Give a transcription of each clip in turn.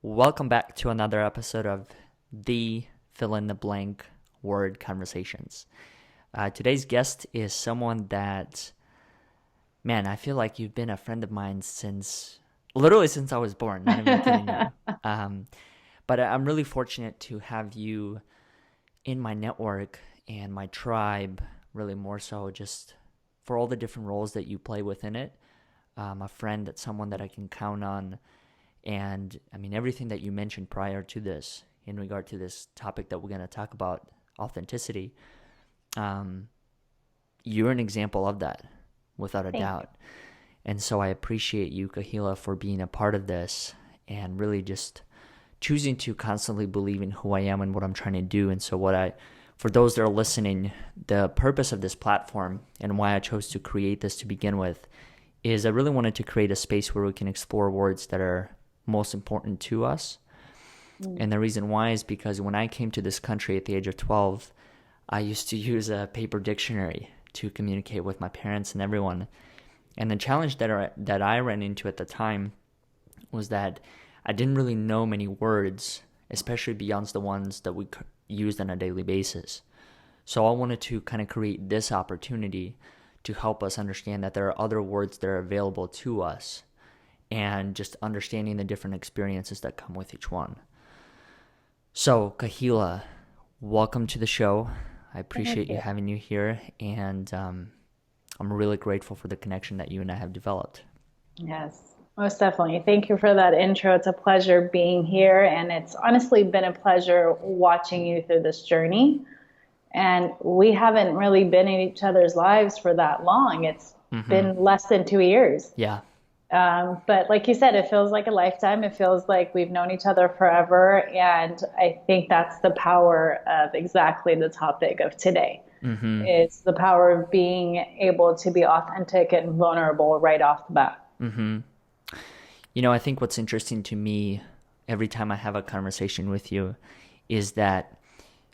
Welcome back to another episode of the fill in the blank word conversations. Today's guest is someone that, man, I feel like you've been a friend of mine literally since I was born, not even kidding you. But I'm really fortunate to have you in my network and my tribe, really more so just for all the different roles that you play within it. A friend, that's someone that I can count on. And I mean, everything that you mentioned prior to this, in regard to this topic that we're going to talk about, authenticity, you're an example of that, without a Thank doubt. And so I appreciate you, Kahila, for being a part of this and really just choosing to constantly believe in who I am and what I'm trying to do. And so for those that are listening, the purpose of this platform and why I chose to create this to begin with is I really wanted to create a space where we can explore words that are most important to us. you. And the reason why is because when I came to this country at the age of 12, I used to use a paper dictionary to communicate with my parents and everyone. And the challenge that I ran into at the time was that I didn't really know many words, especially beyond the ones that we used on a daily basis. So I wanted to kind of create this opportunity to help us understand that there are other words that are available to us, and just understanding the different experiences that come with each one. So, Kahila, welcome to the show. I Thank appreciate you you. having you here, and I'm really grateful for the connection that you and I have developed. Yes, most definitely. Thank you for that intro. It's a pleasure being here, and it's honestly been a pleasure watching you through this journey. And we haven't really been in each other's lives for that long. It's Mm-hmm. been less than 2 years. Yeah. But like you said, it feels like a lifetime. It feels like we've known each other forever. And I think that's the power of exactly the topic of today. Mm-hmm. Is the power of being able to be authentic and vulnerable right off the bat. Mm-hmm. I think what's interesting to me every time I have a conversation with you is that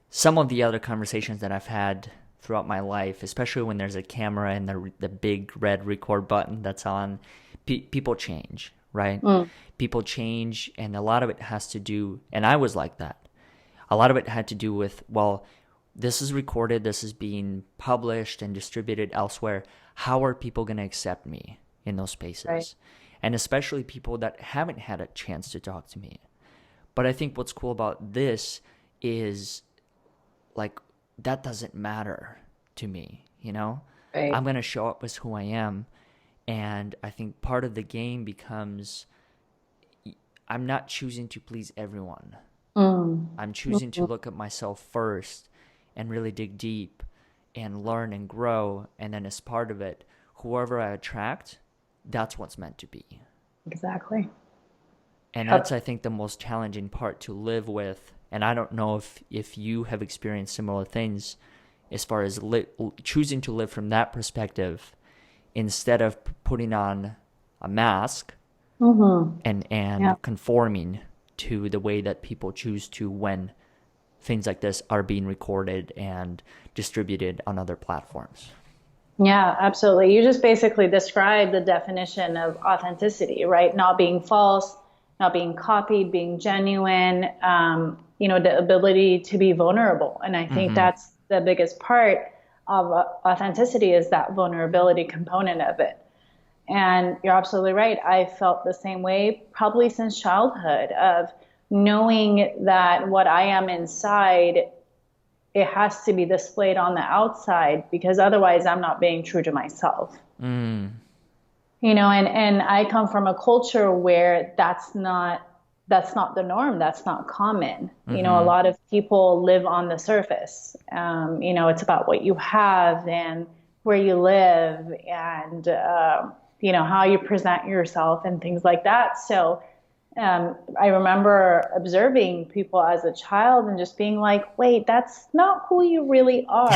some of the other conversations that I've had throughout my life, especially when there's a camera and the big red record button that's on, people change, right? Mm, People change, and a lot of it has to do, and I was like that. A lot of it had to do with, well, this is recorded, this is being published and distributed elsewhere. How are people going to accept me in those right. spaces? And especially people that haven't had a chance to talk to me. But I think what's cool about this is, like, that doesn't matter to me, you know? I'm Right. going to show up as who I am. And I think part of the game becomes, I'm not choosing to please everyone. Mm, I'm choosing to mhm. look at myself first and really dig deep and learn and grow. And then as part of it, whoever I attract, that's what's meant to be. Exactly. And that's, Yep. I think, the most challenging part to live with. And I don't know if you have experienced similar things as far as choosing to live from that perspective instead of putting on a mask Hmm. and Yeah. conforming to the way that people choose to when things like this are being recorded and distributed on other platforms. Yeah, absolutely. You just basically described the definition of authenticity, right? Not being false, not being copied, being genuine, the ability to be vulnerable. And I think Mm-hmm. that's the biggest part of authenticity is that vulnerability component of it. And you're absolutely right. I felt the same way probably since childhood of knowing that what I am inside, it has to be displayed on the outside because otherwise I'm not being true to myself. Mm. And I come from a culture where that's not the norm. That's not common. A Mm-hmm. lot of people live on the surface. It's about what you have and where you live and, how you present yourself and things like that. So, I remember observing people as a child and just being like, wait, that's not who you really are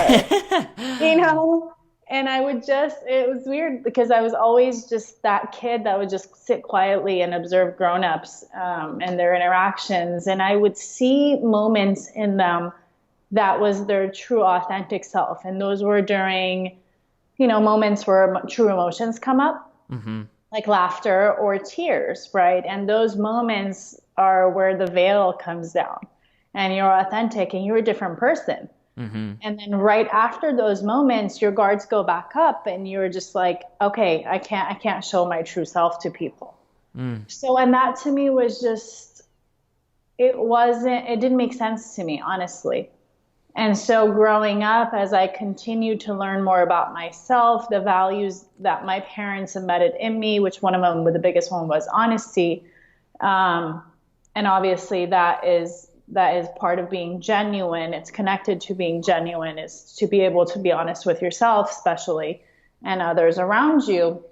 you know and it was weird because I was always just that kid that would just sit quietly and observe grown-ups and their interactions, and I would see moments in them that was their true authentic self, and those were during moments where true emotions come up, Mm-hmm. like laughter or tears, right? And those moments are where the veil comes down and you're authentic and you're a different person. Mm-hmm. And then right after those moments, your guards go back up and you're just like, okay, I can't show my true self to people. So, and that to me was just, it didn't make sense to me, honestly. And so growing up, as I continued to learn more about myself, the values that my parents embedded in me, which one of them, the biggest one, was honesty. And obviously that is part of being genuine. It's connected to being genuine, is to be able to be honest with yourself, especially, and others around you.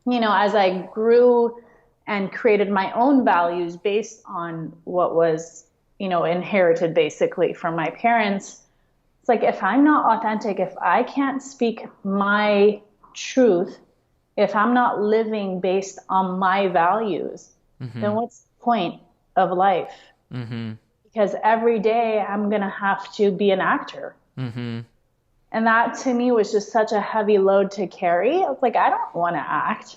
You know, as I grew and created my own values based on what was, you know, inherited basically from my parents, it's like, if I'm not authentic, if I can't speak my truth, if I'm not living based on my values, then what's the point of life? Because every day I'm going to have to be an actor. And that to me was just such a heavy load to carry. I was like, I don't want to act,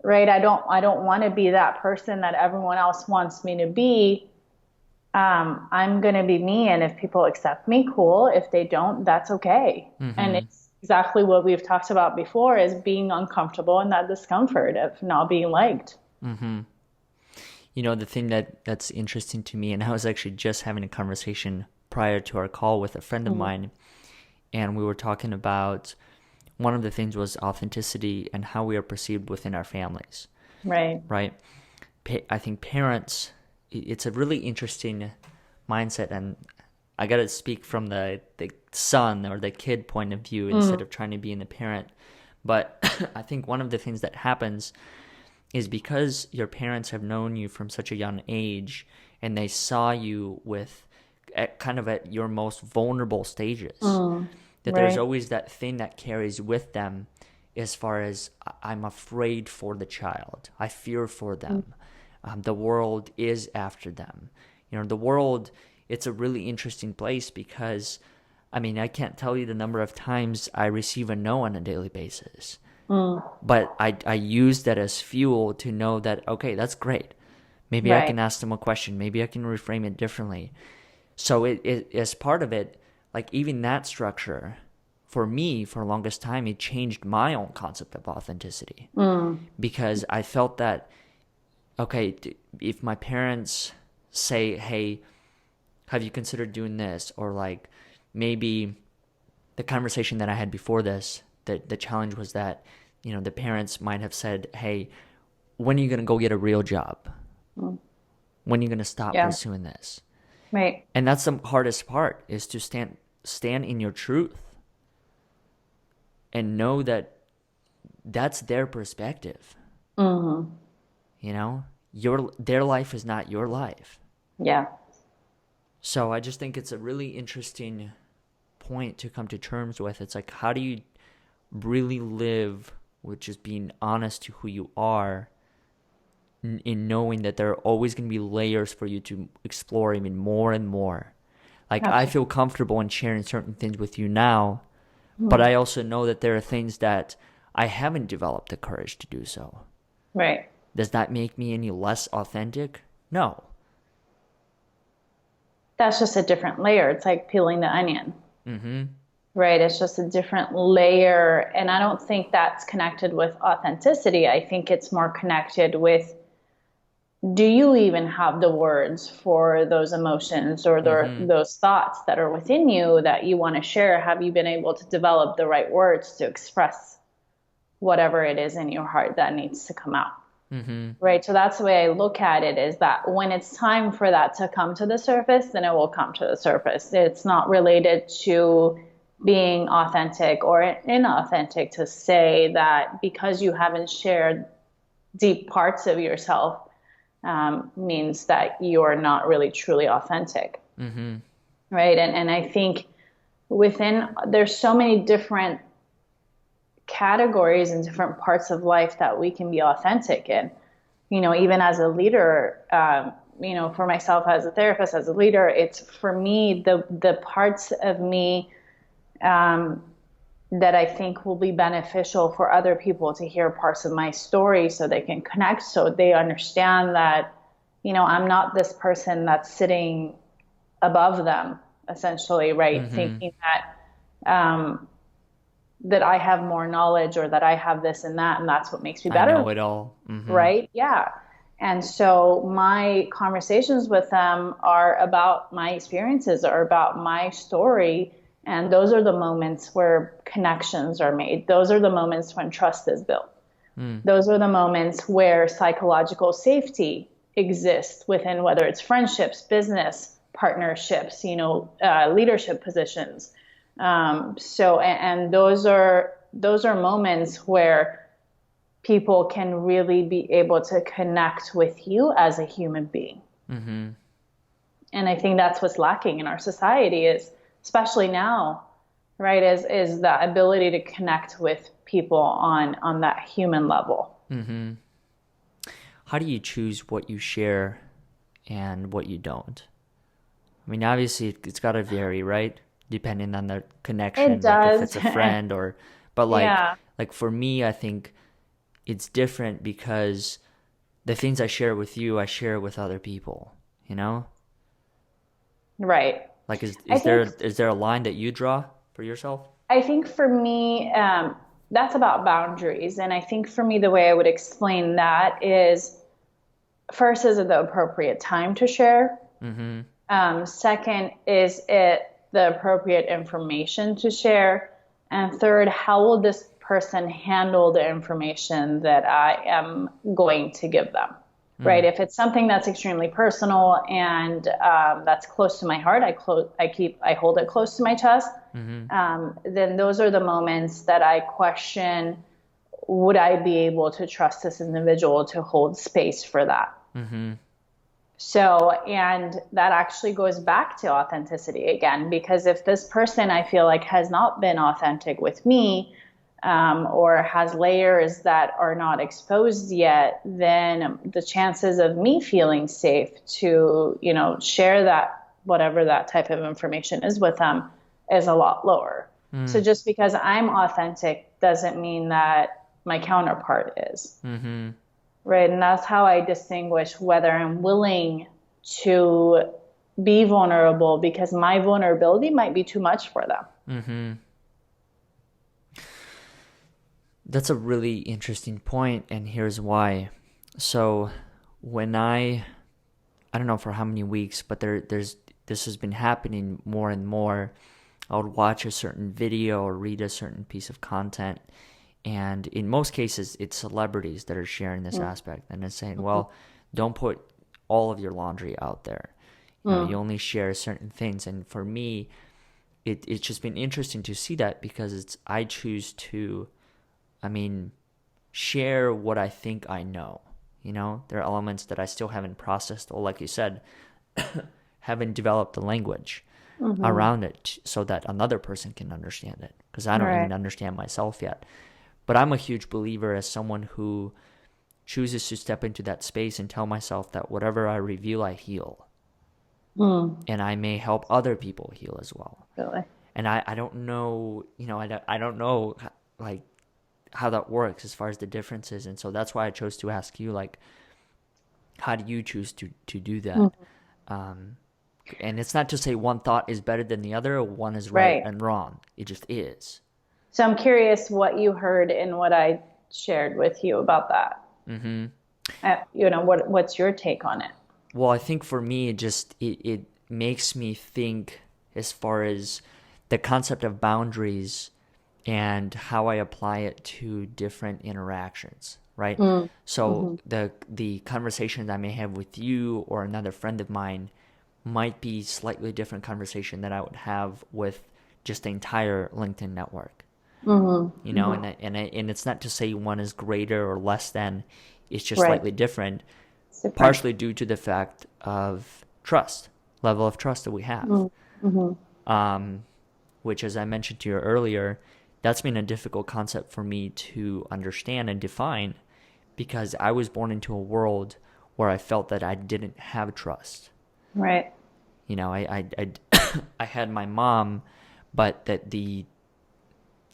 right? I don't want to be that person that everyone else wants me to be. I'm going to be me. And if people accept me, cool. If they don't, that's okay. And it's exactly what we've talked about before, is being uncomfortable and that discomfort of not being liked. You know, the thing that's interesting to me, and I was actually just having a conversation prior to our call with a friend of mine, and we were talking about, one of the things was authenticity and how we are perceived within our families. Right. Right. I think parents, it's a really interesting mindset, and I got to speak from the son or the kid point of view instead of trying to be in the parent. But I think one of the things that happens is because your parents have known you from such a young age and they saw you at your most vulnerable stages, that there's always that thing that carries with them as far as, I'm afraid for the child. I fear for them. The world is after them. You know, the world, it's a really interesting place because, I mean, I can't tell you the number of times I receive a no on a daily basis. But I use that as fuel to know that, okay, that's great. Maybe I can ask them a question. Maybe I can reframe it differently. So it as part of it, like even that structure, for me, for the longest time, it changed my own concept of authenticity. Because I felt that, okay, if my parents say, hey, have you considered doing this? Or like maybe the conversation that I had before this, the challenge was that, you know, the parents might have said, hey, when are you going to go get a real job? When are you going to stop pursuing this? Right. And that's the hardest part, is to stand in your truth and know that that's their perspective. You know, their life is not your life. Yeah. So I just think it's a really interesting point to come to terms with. It's like, how do you really live with just being honest to who you are, in knowing that there are always going to be layers for you to explore even more and more. Like, I feel comfortable in sharing certain things with you now, but I also know that there are things that I haven't developed the courage to do so. Right. Does that make me any less authentic? No. That's just a different layer. It's like peeling the onion. Right. It's just a different layer. And I don't think that's connected with authenticity. I think it's more connected with, do you even have the words for those emotions or those thoughts that are within you that you want to share? Have you been able to develop the right words to express whatever it is in your heart that needs to come out? Right. So that's the way I look at it, is that when it's time for that to come to the surface, then it will come to the surface. It's not related to being authentic or inauthentic to say that because you haven't shared deep parts of yourself means that you're not really truly authentic. Right. And I think there's so many different categories and different parts of life that we can be authentic in. You know, even as a leader, you know, for myself as a therapist, as a leader, it's for me, the parts of me that I think will be beneficial for other people to hear parts of my story so they can connect, so they understand that I'm not this person that's sitting above them, essentially, right? Mm-hmm. Thinking that I have more knowledge or that I have this and that, and that's what makes me I better, know it all. Mm-hmm. right? Yeah. And so my conversations with them are about my experiences, are about my story. And those are the moments where connections are made. Those are the moments when trust is built. Mm. Those are the moments where psychological safety exists within, whether it's friendships, business partnerships, leadership positions. And those are moments where people can really be able to connect with you as a human being. Mm-hmm. And I think that's what's lacking in our society, is especially now, right, is the ability to connect with people on that human level. Mm-hmm. How do you choose what you share and what you don't? I mean, obviously it's got to vary, right? Depending on the It connection, like if does. it's a friend but Yeah, like for me, I think it's different because the things I share with you, I share with other people, you know? right. Like I think is there a line that you draw for yourself? I think for me, that's about boundaries. And I think for me, the way I would explain that is, first, is it the appropriate time to share? Mm-hmm. Second, is it the appropriate information to share? And third, how will this person handle the information that I am going to give them? Right? Mm. If it's something that's extremely personal and that's close to my heart, I hold it close to my chest. Mm-hmm. Then those are the moments that I question: would I be able to trust this individual to hold space for that? Mm-hmm. So, and that actually goes back to authenticity again, because if this person, I feel like, has not been authentic with me, or has layers that are not exposed yet, then the chances of me feeling safe to, share that, whatever that type of information is, with them is a lot lower. So Mm. just because I'm authentic doesn't mean that my counterpart is. Mm-hmm. Right. And that's how I distinguish whether I'm willing to be vulnerable, because my vulnerability might be too much for them. Mm-hmm. That's a really interesting point, and here's why. So when I don't know for how many weeks, but there's this has been happening more and more. I would watch a certain video or read a certain piece of content, and in most cases, it's celebrities that are sharing this aspect, and it's saying, well, don't put all of your laundry out there. You only share certain things. And for me, it's just been interesting to see that, because I choose to, I mean, share what I think I know. There are elements that I still haven't processed, or like you said, haven't developed the language around it so that another person can understand it, because I don't Right. even understand myself yet. But I'm a huge believer, as someone who chooses to step into that space and tell myself that whatever I reveal, I heal. And I may help other people heal as well. Really. And I don't know, I don't know, like, how that works as far as the differences. And so that's why I chose to ask you, like, how do you choose to do that? And it's not to say one thought is better than the other, or one is right Right. and wrong. It just is. So I'm curious what you heard in what I shared with you about that. Mm-hmm. What's your take on it? Well, I think for me, it makes me think as far as the concept of boundaries and how I apply it to different interactions, right? So the conversations I may have with you or another friend of mine might be slightly different conversation that I would have with just the entire LinkedIn network. And it's not to say one is greater or less than, it's just Right. slightly different, It's different. partially due to the fact of level of trust that we have. Which, as I mentioned to you earlier, that's been a difficult concept for me to understand and define, because I was born into a world where I felt that I didn't have trust. Right. I I had my mom, but that the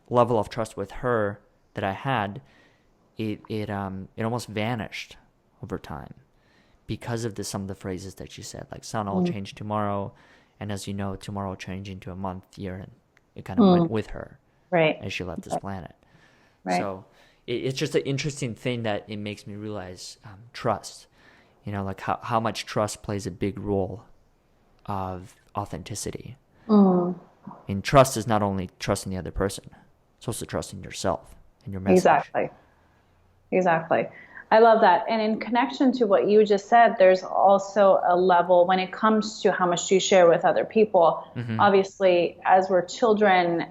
level of trust with her that I had, it almost vanished over time, because of some of the phrases that you said, like sun will change tomorrow, and as you know, tomorrow will change into a month, year, and it kind of went with her as she left this planet. So it's just an interesting thing that it makes me realize trust, like how much trust plays a big role of authenticity. And trust is not only trusting the other person, it's also trusting yourself and your message. Exactly. I love that. And in connection to what you just said, there's also a level when it comes to how much you share with other people. Obviously, as we're children,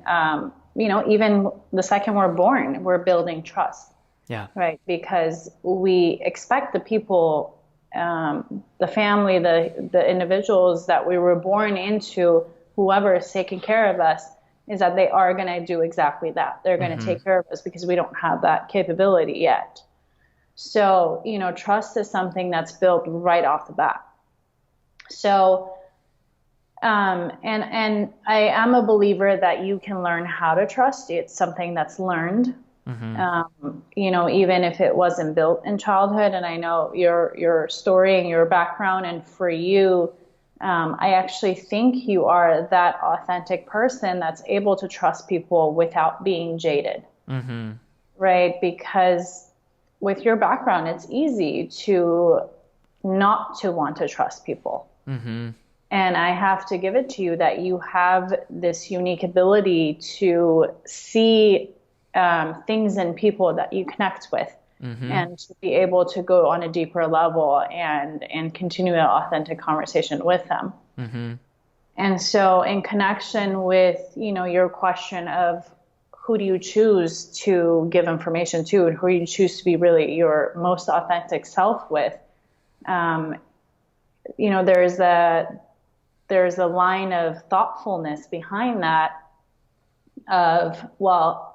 even the second we're born, we're building trust. Yeah. Right. Because we expect the people, the family, the individuals that we were born into, whoever is taking care of us, is that they are going to do exactly that. They're going to take care of us because we don't have that capability yet. So, trust is something that's built right off the bat. So, and I am a believer that you can learn how to trust. It's something that's learned, even if it wasn't built in childhood. And I know your story and your background, and for you, I actually think you are that authentic person that's able to trust people without being jaded, right? Because with your background, it's easy to not to want to trust people. And I have to give it to you that you have this unique ability to see things in people that you connect with, and to be able to go on a deeper level and continue an authentic conversation with them. And so in connection with, your question of who do you choose to give information to, and who do you choose to be really your most authentic self with, there's a line of thoughtfulness behind that of, well,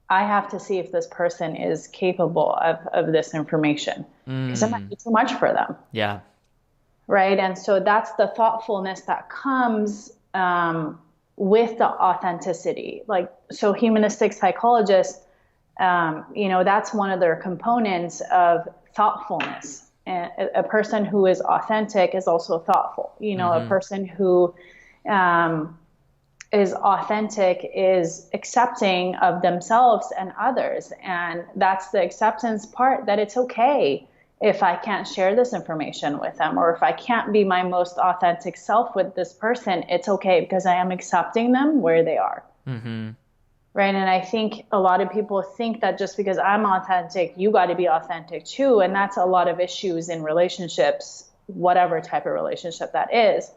I have to see if this person is capable of this information, because it might be too much for them. Yeah. Right. And so that's the thoughtfulness that comes with the authenticity. So humanistic psychologists, that's one of their components of thoughtfulness. And a person who is authentic is also thoughtful. A person who is authentic is accepting of themselves and others. And that's the acceptance part, that it's okay if I can't share this information with them, or if I can't be my most authentic self with this person, it's okay because I am accepting them where they are. Right. And I think a lot of people think that just because I'm authentic, you got to be authentic too. And that's a lot of issues in relationships, whatever type of relationship that is,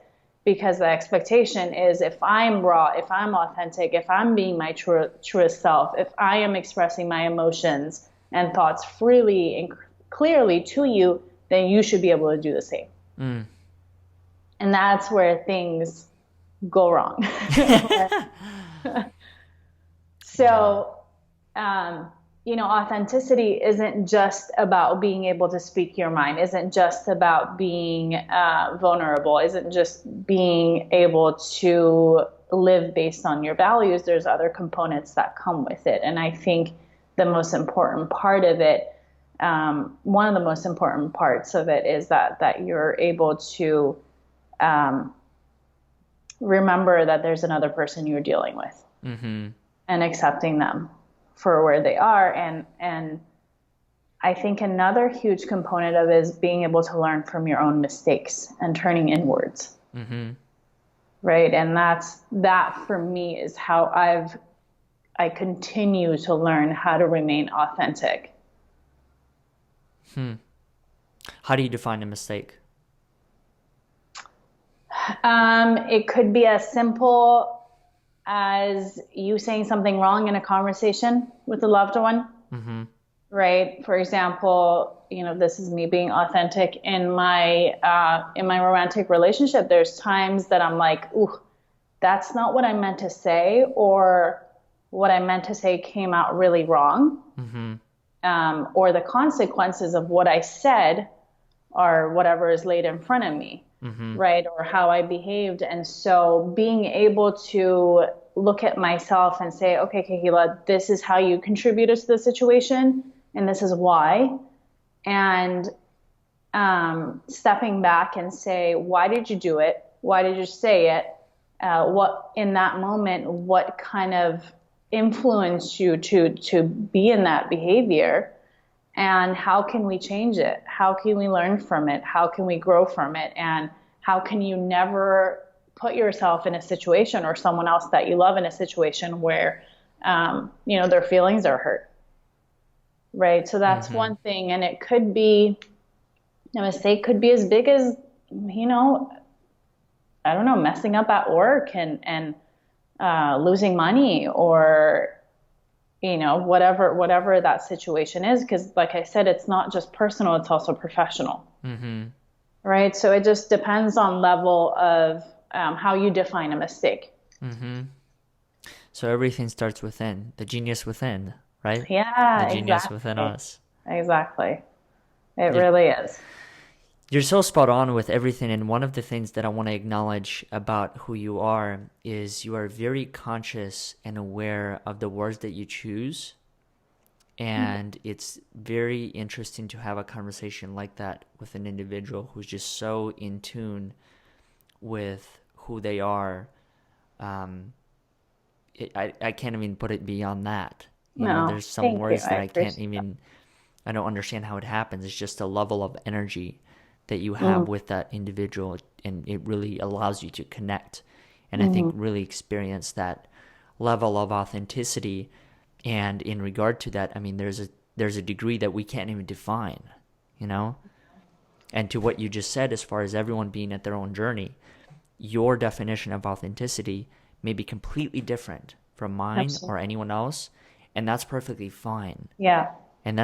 because the expectation is if I'm raw, if I'm authentic, if I'm being my truest self, if I am expressing my emotions and thoughts freely and clearly to you, then you should be able to do the same. And that's where things go wrong. So, authenticity isn't just about being able to speak your mind, isn't just about being vulnerable, isn't just being able to live based on your values. There's other components that come with it. And I think the most important part of it, one of the most important parts of it is that you're able to remember that there's another person you're dealing with, and accepting them for where they are. And I think another huge component of it is being able to learn from your own mistakes and turning inwards. Right. And that for me is how I continue to learn how to remain authentic. How do you define a mistake? It could be as simple as you saying something wrong in a conversation with a loved one, right? For example, this is me being authentic in my romantic relationship. There's times that I'm like, ooh, that's not what I meant to say, or what I meant to say came out really wrong. Or the consequences of what I said are whatever is laid in front of me. Right? Or how I behaved. And so being able to look at myself and say, okay, Kahila, this is how you contributed to the situation, and this is why. And stepping back and say, why did you do it? Why did you say it? What in that moment, what kind of influenced you to be in that behavior? And how can we change it? How can we learn from it? How can we grow from it? And how can you never put yourself in a situation or someone else that you love in a situation where, their feelings are hurt, right? So that's one thing. And it could be, a mistake could be as big as, I don't know, messing up at work and losing money or, whatever that situation is. Because like I said, it's not just personal, it's also professional. Right? So it just depends on level of how you define a mistake. So everything starts within, the genius within, right? Yeah, the genius exactly. within us. Exactly. It really is. You're so spot on with everything. And one of the things that I want to acknowledge about who you are is you are very conscious and aware of the words that you choose. And it's very interesting to have a conversation like that with an individual who's just so in tune with who they are. I can't even put it beyond that. There's some words that I can't even, I don't understand how it happens. It's just a level of energy that you have with that individual, and it really allows you to connect. And I think really experience that level of authenticity. And in regard to that, I mean, there's a degree that we can't even define, And to what you just said, as far as everyone being at their own journey, your definition of authenticity may be completely different from mine or anyone else, and that's perfectly fine. Yeah. And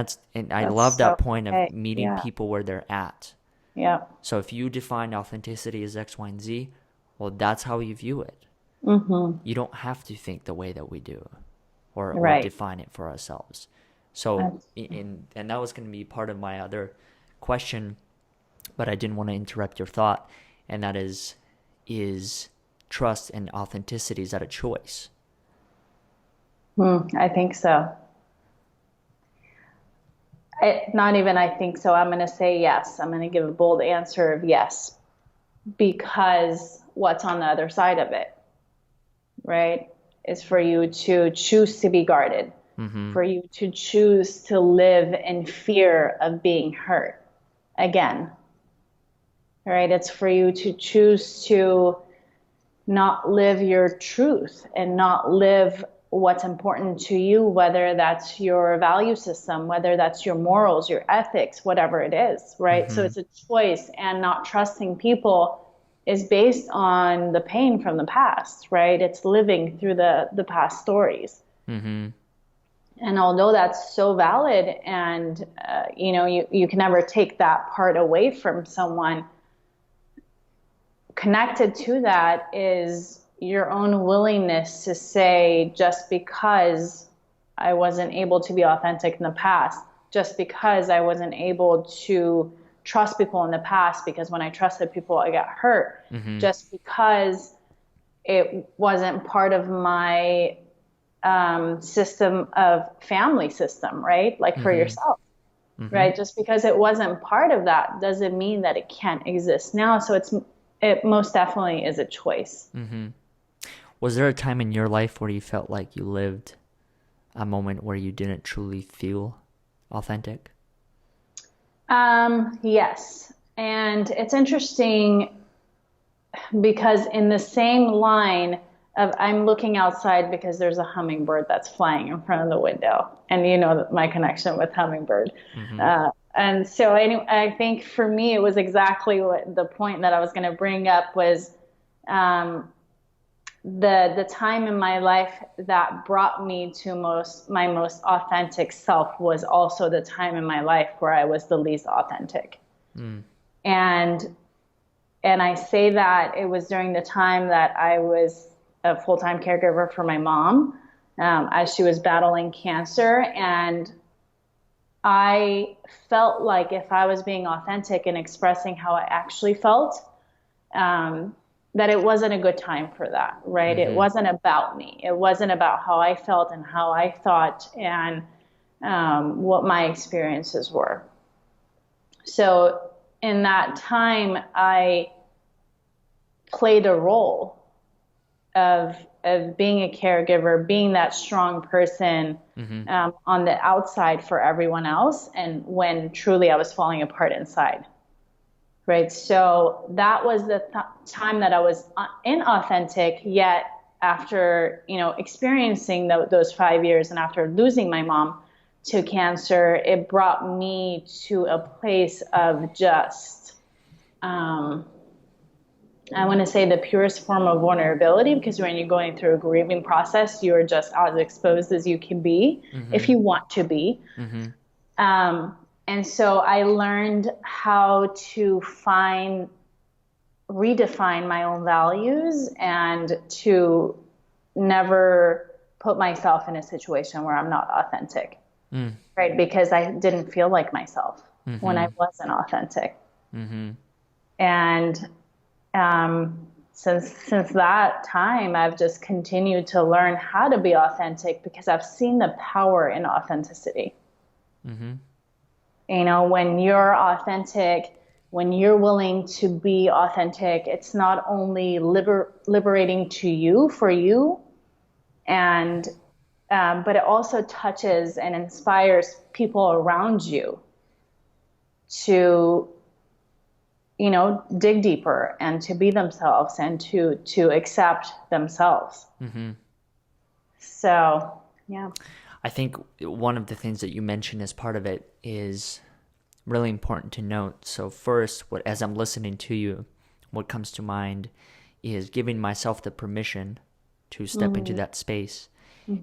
I love that point of okay. meeting people where they're at. Yeah. So if you define authenticity as X, Y, and Z, well, that's how you view it. You don't have to think the way that we do or define it for ourselves. So, and that was going to be part of my other question, but I didn't want to interrupt your thought, and that is trust and authenticity, is that a choice? I think so. Not even I think so. I'm going to say yes. I'm going to give a bold answer of yes, because what's on the other side of it, right, is for you to choose to be guarded, for you to choose to live in fear of being hurt again, right? It's for you to choose to not live your truth and not live what's important to you, whether that's your value system, whether that's your morals, your ethics, whatever it is, right? So it's a choice, and not trusting people is based on the pain from the past, right? It's living through the past stories. And although that's so valid, and you can never take that part away from someone, connected to that is your own willingness to say, just because I wasn't able to be authentic in the past, just because I wasn't able to trust people in the past, because when I trusted people, I got hurt, just because it wasn't part of my system of family system, right? Like for yourself, right? Just because it wasn't part of that doesn't mean that it can't exist now. So it most definitely is a choice. Was there a time in your life where you felt like you lived a moment where you didn't truly feel authentic? Yes. And it's interesting because in the same line of, I'm looking outside because there's a hummingbird that's flying in front of the window, and my connection with hummingbird. And so I think for me, it was exactly what the point that I was going to bring up was, the time in my life that brought me to my most authentic self was also the time in my life where I was the least authentic. And I say that it was during the time that I was a full-time caregiver for my mom, as she was battling cancer. And I felt like if I was being authentic and expressing how I actually felt, that it wasn't a good time for that, right? It wasn't about me. It wasn't about how I felt and how I thought and what my experiences were. So in that time, I played a role of being a caregiver, being that strong person on the outside for everyone else, and when truly I was falling apart inside. Right. So that was the time that I was inauthentic, yet after, experiencing those 5 years and after losing my mom to cancer, it brought me to a place of just, I want to say the purest form of vulnerability, because when you're going through a grieving process, you're just as exposed as you can be if you want to be. And so I learned how to redefine my own values and to never put myself in a situation where I'm not authentic, right? Because I didn't feel like myself when I wasn't authentic. And since that time, I've just continued to learn how to be authentic because I've seen the power in authenticity. When you're authentic, when you're willing to be authentic, it's not only liberating to you, for you, and but it also touches and inspires people around you to, dig deeper and to be themselves and to accept themselves. So, yeah. I think one of the things that you mentioned as part of it is really important to note. So first, as I'm listening to you, what comes to mind is giving myself the permission to step into that space.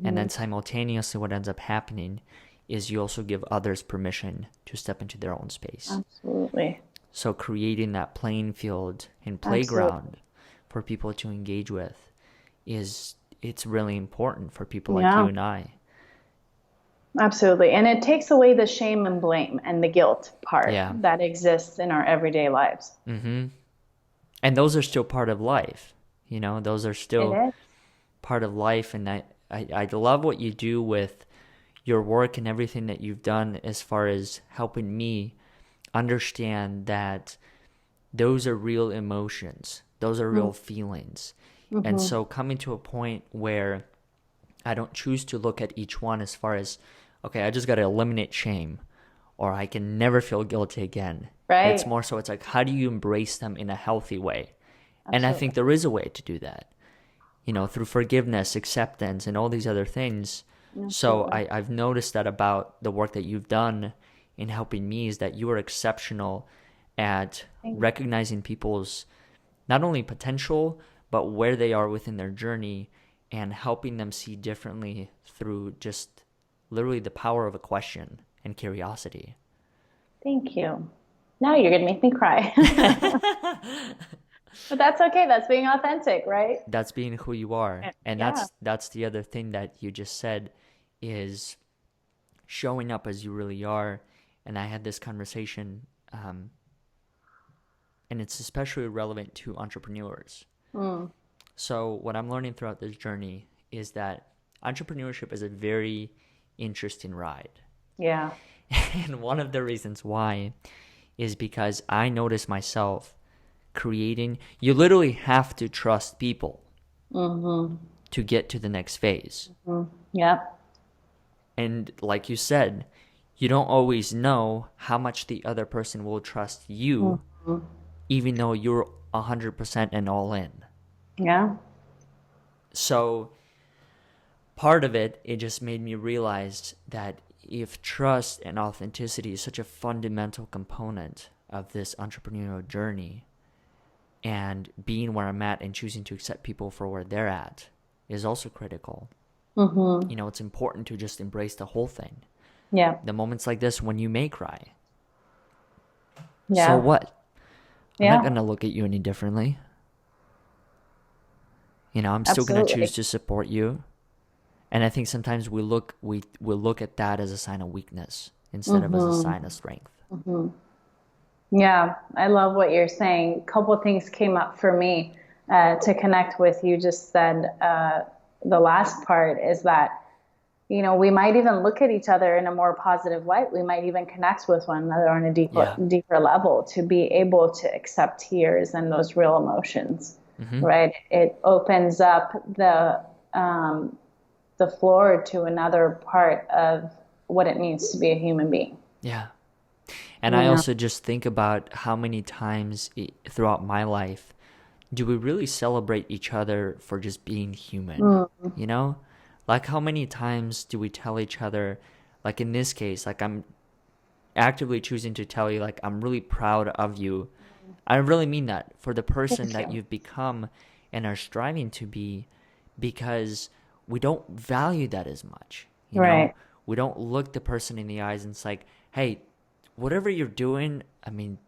And then simultaneously what ends up happening is you also give others permission to step into their own space. Absolutely. So creating that playing field and playground for people to engage with it's really important for people like you and I. Absolutely. And it takes away the shame and blame and the guilt part that exists in our everyday lives. And those are still part of life. Those are still part of life. And I love what you do with your work and everything that you've done as far as helping me understand that those are real emotions. Those are real feelings. And so coming to a point where I don't choose to look at each one as far as, okay, I just got to eliminate shame or I can never feel guilty again. Right. It's more so it's like, how do you embrace them in a healthy way? Absolutely. And I think there is a way to do that, through forgiveness, acceptance, and all these other things. Absolutely. So I've noticed that about the work that you've done in helping me is that you are exceptional at recognizing people's not only potential, but where they are within their journey and helping them see differently through just literally the power of a question and curiosity. Thank you. Now you're going to make me cry. But that's okay. That's being authentic, right? That's being who you are. And that's the other thing that you just said is showing up as you really are. And I had this conversation, and it's especially relevant to entrepreneurs. So what I'm learning throughout this journey is that entrepreneurship is a very interesting ride. Yeah. And one of the reasons why is because I notice myself you literally have to trust people to get to the next phase. Yeah. And like you said, you don't always know how much the other person will trust you, even though you're 100% and all in. Yeah. So part of it just made me realize that if trust and authenticity is such a fundamental component of this entrepreneurial journey, and being where I'm at and choosing to accept people for where they're at is also critical. It's important to just embrace the whole thing. Yeah. The moments like this when you may cry. Yeah. So what? I'm not going to look at you any differently. I'm still going to choose to support you. And I think sometimes we look at that as a sign of weakness instead of as a sign of strength. Yeah, I love what you're saying. A couple of things came up for me to connect with. You just said the last part is that we might even look at each other in a more positive light. We might even connect with one another on a Yeah. deeper level to be able to accept tears and those real emotions, Mm-hmm. right? It opens up the floor to another part of what it means to be a human being. Yeah. And I Yeah. also just think about how many times throughout my life do we really celebrate each other for just being human? Mm. You know? Like, how many times do we tell each other, like in this case, like I'm actively choosing to tell you, like, I'm really proud of you. I really mean that, for the person Thank that you. you've become and are striving to be, because we don't value that as much. You know, Right. we don't look the person in the eyes and it's like, hey, whatever you're doing, I mean,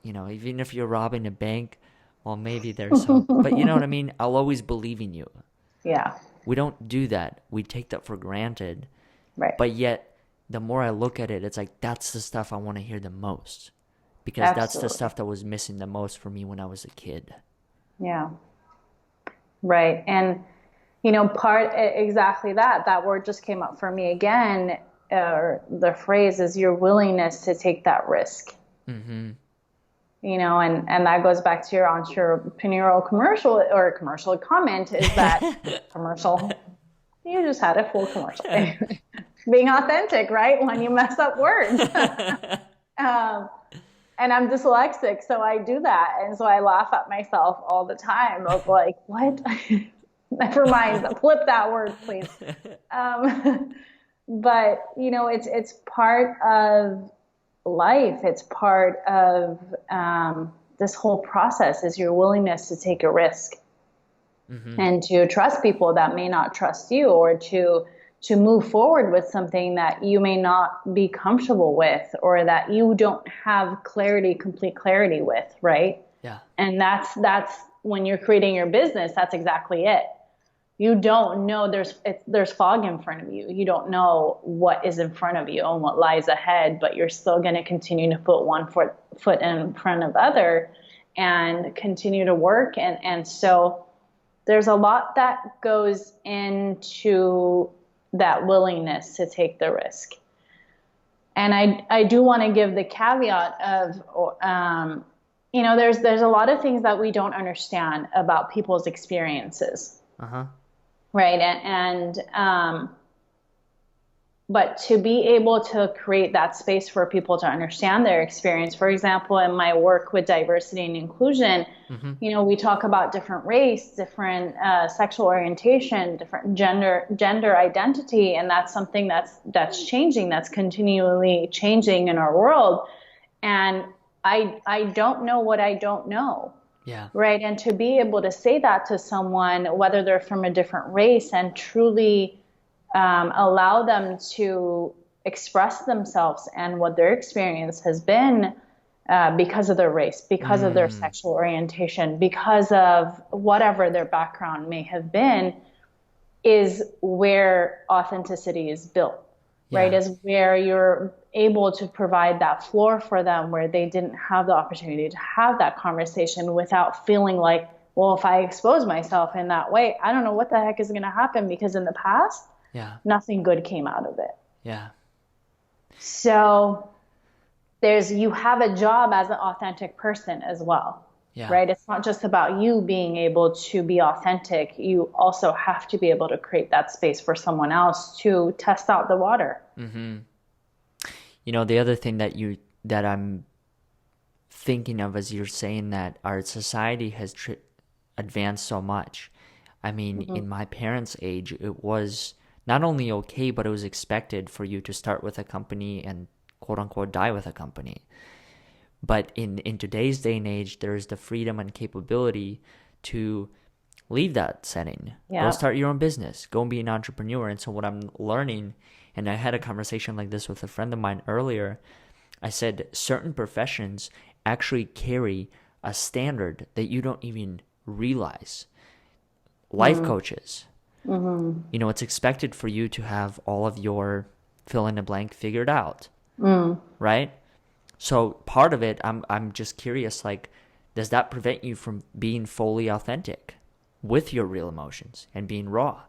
even if you're robbing a bank, well, maybe there's hope. But you know what I mean? I'll always believe in you. Yeah. We don't do that. We take that for granted. Right. But yet, the more I look at it, it's like that's the stuff I want to hear the most. Because that's the Absolutely. stuff that was missing the most for me when I was a kid. Yeah. Right. And, exactly that word just came up for me again. The phrase is your willingness to take that risk. Mm-hmm. And that goes back to your entrepreneurial commercial comment is that commercial, you just had a full commercial. Being authentic, right? When you mess up words. um, and I'm dyslexic, so I do that. And so I laugh at myself all the time of like, what? Never mind, flip that word, please. Um, but it's part of life. It's part of this whole process is your willingness to take a risk Mm-hmm. and to trust people that may not trust you, or to move forward with something that you may not be comfortable with, or that you don't have complete clarity with, right? Yeah. And that's when you're creating your business, that's exactly it. You don't know, there's fog in front of you. You don't know what is in front of you and what lies ahead, but you're still going to continue to put one foot in front of other and continue to work. And so there's a lot that goes into that willingness to take the risk. And I do want to give the caveat of, there's a lot of things that we don't understand about people's experiences, Uh-huh. right? But to be able to create that space for people to understand their experience. For example, in my work with diversity and inclusion, Mm-hmm. we talk about different race, different sexual orientation, different gender identity, and that's something that's changing, that's continually changing in our world. And I don't know what I don't know. Yeah. Right. And to be able to say that to someone, whether they're from a different race, and truly allow them to express themselves and what their experience has been because of their race, because of their Mm. sexual orientation, because of whatever their background may have been, is where authenticity is built, right? Yeah. Is where you're able to provide that floor for them where they didn't have the opportunity to have that conversation without feeling like, well, if I expose myself in that way, I don't know what the heck is going to happen, because in the past, Yeah. nothing good came out of it. Yeah. So you have a job as an authentic person as well, Yeah. right? It's not just about you being able to be authentic. You also have to be able to create that space for someone else to test out the water. Mm-hmm. The other thing that I'm thinking of as you're saying that our society has advanced so much. I mean, Mm-hmm. in my parents' age, it was not only okay, but it was expected for you to start with a company and quote unquote die with a company. But in today's day and age, there is the freedom and capability to leave that setting. Go Yeah. start your own business. Go and be an entrepreneur. And so what I'm learning, and I had a conversation like this with a friend of mine earlier, I said certain professions actually carry a standard that you don't even realize. Life coaches. Mm-hmm. It's expected for you to have all of your fill in the blank figured out, right? So part of it, I'm just curious, like, does that prevent you from being fully authentic with your real emotions and being raw?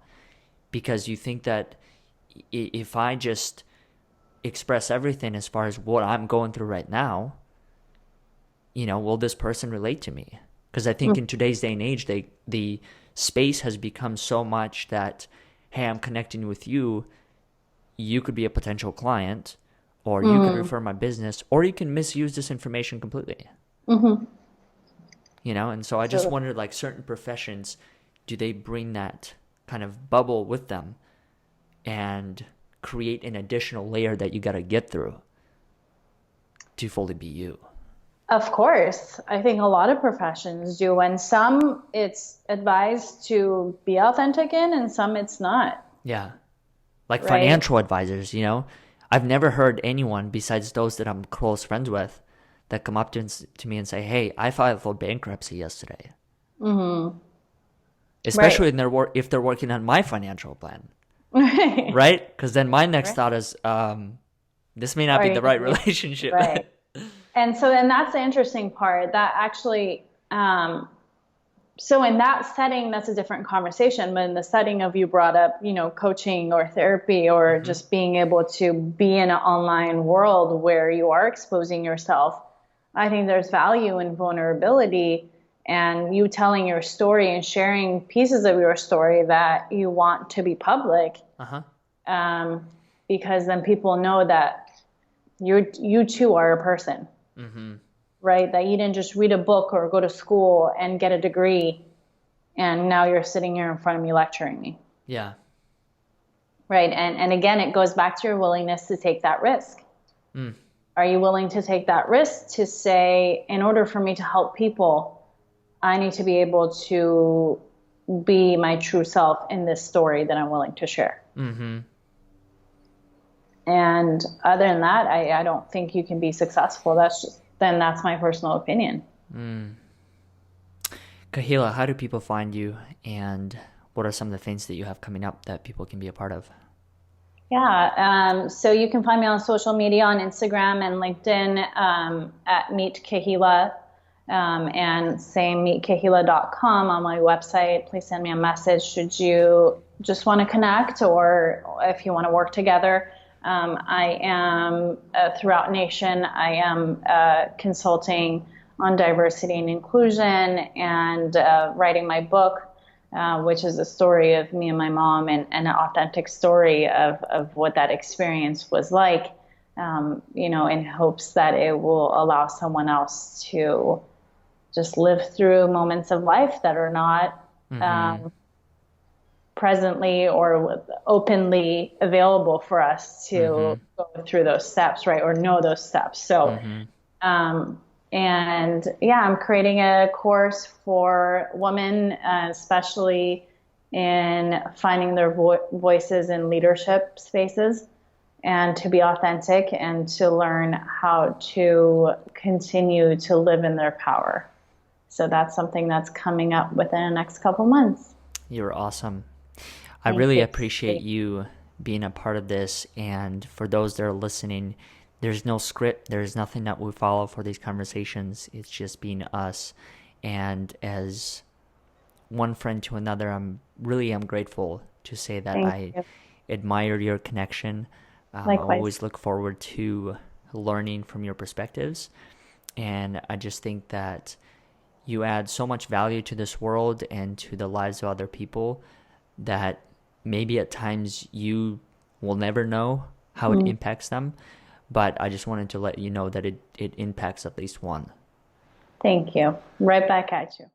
Because you think that if I just express everything as far as what I'm going through right now, will this person relate to me? Because I think in today's day and age, the space has become so much that, hey, I'm connecting with you. You could be a potential client, or you could refer my business, or you can misuse this information completely. Mm-hmm. And so I just wondered, like, certain professions, do they bring that kind of bubble with them and create an additional layer that you got to get through to fully be you? Of course. I think a lot of professions do. And some it's advised to be authentic in, and some it's not. Yeah. Like Right? financial advisors, I've never heard anyone besides those that I'm close friends with that come up to me and say, hey, I filed for bankruptcy yesterday. Mm-hmm. Especially if they're working on my financial plan. Right. Right? Because then my next Right. thought is, this may not be the right relationship. Right. And that's the interesting part that actually, so in that setting, that's a different conversation. But in the setting of, you brought up, coaching or therapy, or just being able to be in an online world where you are exposing yourself, I think there's value in vulnerability and you telling your story and sharing pieces of your story that you want to be public. Because then people know that you too are a person. Mm-hmm. Right? That you didn't just read a book or go to school and get a degree and now you're sitting here in front of me lecturing me. Yeah. Right. And again, it goes back to your willingness to take that risk. Are you willing to take that risk to say, in order for me to help people, I need to be able to be my true self in this story that I'm willing to share? Mm-hmm. And other than that, I don't think you can be successful. That's my personal opinion. Kahila, how do people find you, and what are some of the things that you have coming up that people can be a part of? Yeah, so you can find me on social media, on Instagram and LinkedIn at Meet Kahila, and same meetkahila.com on my website. Please send me a message should you just want to connect, or if you want to work together. I am throughout Nation. I am consulting on diversity and inclusion, and writing my book, which is a story of me and my mom, and an authentic story of what that experience was like, in hopes that it will allow someone else to just live through moments of life that are not presently or openly available for us to go through those steps, right? Or know those steps. So, and yeah, I'm creating a course for women, especially in finding their voices in leadership spaces, and to be authentic and to learn how to continue to live in their power. So that's something that's coming up within the next couple months. You're awesome. I really appreciate you being a part of this. And for those that are listening, there's no script. There's nothing that we follow for these conversations. It's just being us. And as one friend to another, I'm grateful to say that I admire your connection. I always look forward to learning from your perspectives. And I just think that you add so much value to this world and to the lives of other people that maybe at times you will never know how it impacts them. But I just wanted to let you know that it impacts at least one. Thank you. Right back at you.